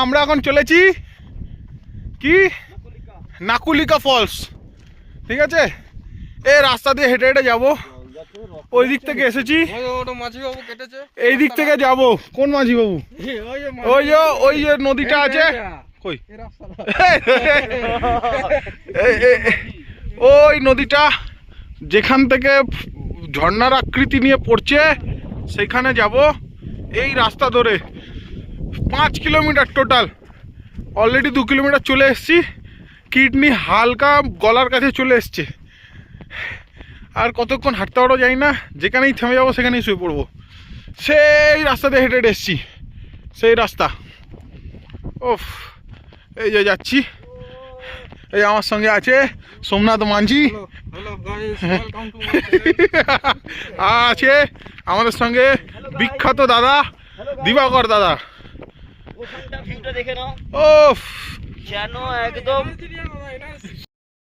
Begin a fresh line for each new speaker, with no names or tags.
আমরা এখন চলেছি কি নাকুলিকা ফলস, ঠিক আছে। রাস্তা দিয়ে হেঁটে হেঁটে যাবো, ওই দিক থেকে এসেছি, এই দিক থেকে যাব। কোন মাঝি বাবু? ওই যে নদীটা আছে, কই ওই নদীটা যেখান থেকে ঝর্ণার আকৃতি নিয়ে পড়ছে সেইখানে যাব। এই রাস্তা ধরে 5 কিলোমিটার টোটাল, অলরেডি 2 কিলোমিটার চলে এসেছি। কিডনি হালকা গলার কাছে চলে এসছে, আর কতক্ষণ হাঁটতে পারবো জানি না। যেখানেই থেমে যাবো সেখানেই শুয়ে পড়বো। সেই রাস্তা দিয়ে হেঁটে হেঁটে এসছি, সেই রাস্তা। ওফ, এই যে যাচ্ছি। এই আমার সঙ্গে আছে সোমনাথ মাঝি, আছে আমাদের সঙ্গে বিখ্যাত দাদা দিবাকর দাদা।
ওখানটা ভিউটা দেখে নাও,
ওফ,
যেন একদম